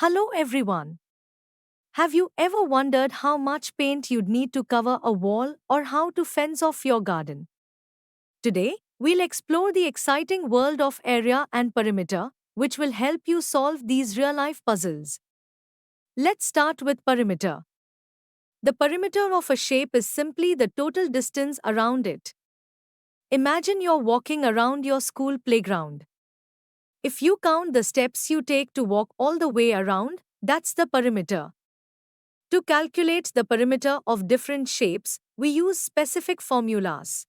Hello everyone. Have you ever wondered how much paint you'd need to cover a wall or how to fence off your garden? Today, we'll explore the exciting world of area and perimeter, which will help you solve these real life puzzles. Let's start with perimeter. The perimeter of a shape is simply the total distance around it. Imagine you're walking around your school playground. If you count the steps you take to walk all the way around, that's the perimeter. To calculate the perimeter of different shapes, we use specific formulas.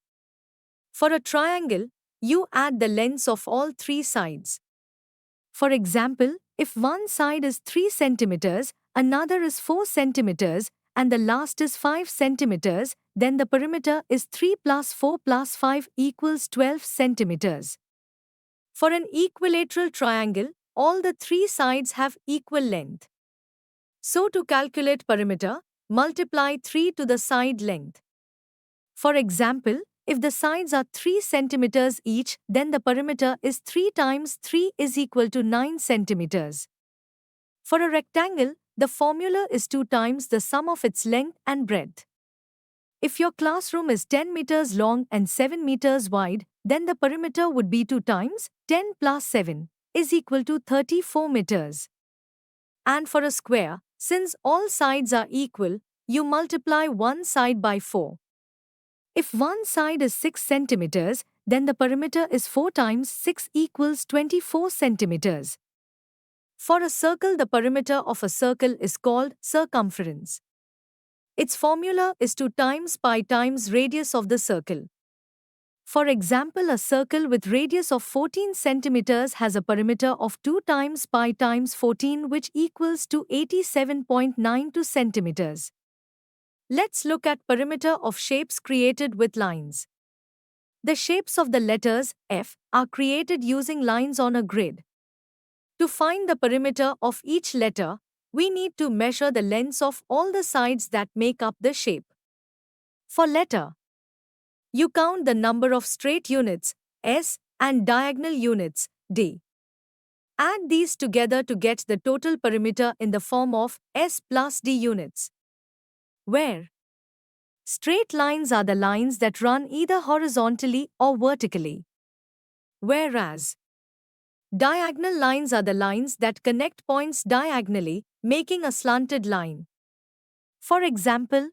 For a triangle, you add the lengths of all three sides. For example, if one side is 3 centimeters, another is 4 centimeters, and the last is 5 centimeters, then the perimeter is 3 plus 4 plus 5 equals 12 centimeters. For an equilateral triangle, all the three sides have equal length. So to calculate perimeter, multiply 3 to the side length. For example, if the sides are 3 centimeters each, then the perimeter is 3 times 3 is equal to 9 centimeters. For a rectangle, the formula is 2 times the sum of its length and breadth. If your classroom is 10 meters long and 7 meters wide, then the perimeter would be 2 times 10 plus 7 is equal to 34 meters. And for a square, since all sides are equal, you multiply one side by 4. If one side is 6 centimeters, then the perimeter is 4 times 6 equals 24 centimeters. For a circle, the perimeter of a circle is called circumference. Its formula is 2 times pi times radius of the circle. For example, a circle with radius of 14 centimeters has a perimeter of 2 times pi times 14, which equals to 87.92 centimeters. Let's look at perimeter of shapes created with lines. The shapes of the letters F are created using lines on a grid. To find the perimeter of each letter, we need to measure the lengths of all the sides that make up the shape. For letter, you count the number of straight units, S, and diagonal units, D. Add these together to get the total perimeter in the form of S plus D units, where straight lines are the lines that run either horizontally or vertically, whereas diagonal lines are the lines that connect points diagonally, making a slanted line. For example,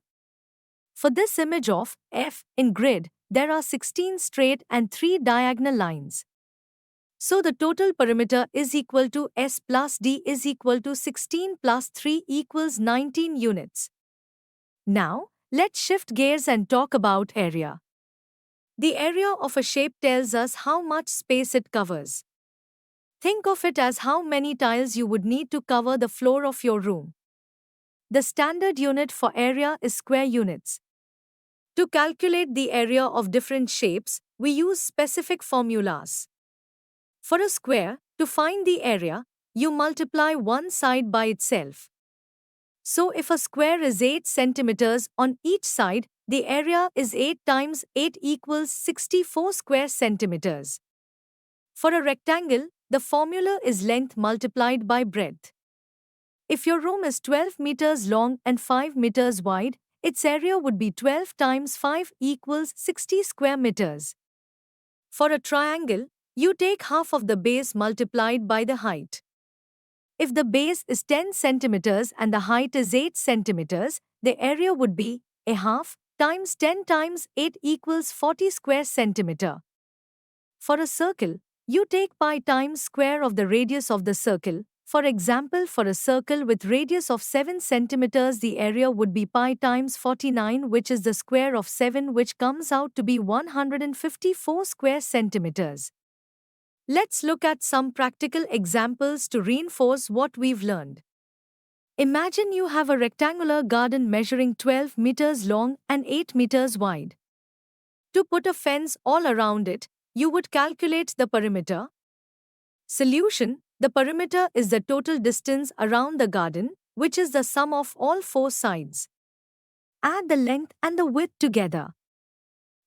for this image of F in grid, there are 16 straight and 3 diagonal lines. So the total perimeter is equal to S plus D is equal to 16 plus 3 equals 19 units. Now, let's shift gears and talk about area. The area of a shape tells us how much space it covers. Think of it as how many tiles you would need to cover the floor of your room. The standard unit for area is square units. To calculate the area of different shapes, we use specific formulas. For a square, to find the area, you multiply one side by itself. So if a square is 8 centimeters on each side, the area is 8 times 8 equals 64 square centimeters. For a rectangle, the formula is length multiplied by breadth. If your room is 12 meters long and 5 meters wide, its area would be 12 times 5 equals 60 square meters. For a triangle, you take half of the base multiplied by the height. If the base is 10 centimeters and the height is 8 centimeters, the area would be a half times 10 times 8 equals 40 square centimeter. For a circle, you take pi times square of the radius of the circle. For example, for a circle with radius of 7 centimeters, the area would be pi times 49, which is the square of 7, which comes out to be 154 square centimeters. Let's look at some practical examples to reinforce what we've learned. Imagine you have a rectangular garden measuring 12 meters long and 8 meters wide. To put a fence all around it, you would calculate the perimeter. Solution: the perimeter is the total distance around the garden, which is the sum of all four sides. Add the length and the width together.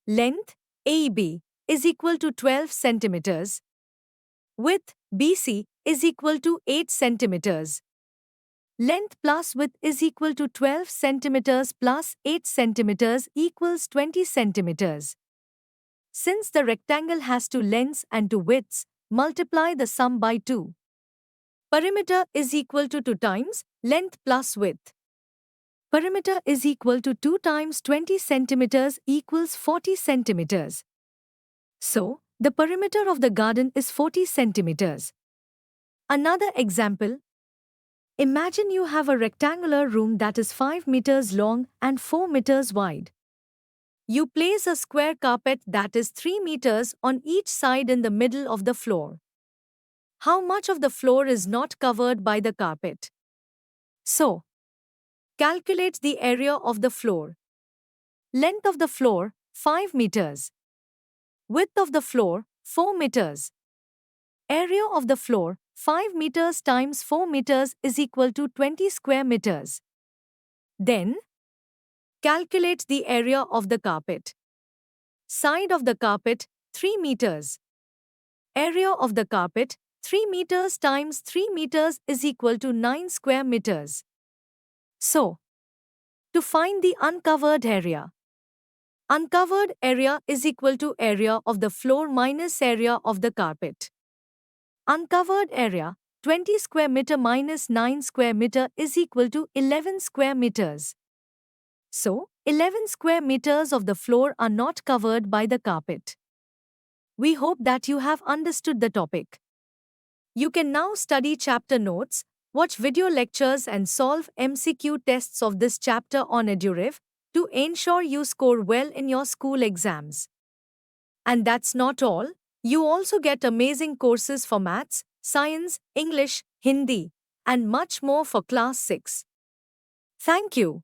Length AB is equal to 12 centimeters. Width BC is equal to 8 centimeters. Length plus width is equal to 12 centimeters plus 8 centimeters equals 20 centimeters. Since the rectangle has two lengths and two widths, multiply the sum by 2. Perimeter is equal to 2 times length plus width. Perimeter is equal to 2 times 20 centimeters equals 40 centimeters. So, the perimeter of the garden is 40 centimeters. Another example. Imagine you have a rectangular room that is 5 meters long and 4 meters wide. You place a square carpet that is 3 meters on each side in the middle of the floor. How much of the floor is not covered by the carpet? So, calculate the area of the floor. Length of the floor, 5 meters. Width of the floor, 4 meters. Area of the floor, 5 meters times 4 meters is equal to 20 square meters. Then, calculate the area of the carpet. Side of the carpet, 3 meters. Area of the carpet, 3 meters times 3 meters is equal to 9 square meters. So, to find the uncovered area. Uncovered area is equal to area of the floor minus area of the carpet. Uncovered area, 20 square meter minus 9 square meter is equal to 11 square meters. So, 11 square meters of the floor are not covered by the carpet. We hope that you have understood the topic. You can now study chapter notes, watch video lectures and solve MCQ tests of this chapter on EduRev to ensure you score well in your school exams. And that's not all. You also get amazing courses for maths, science, English, Hindi, and much more for class 6. Thank you.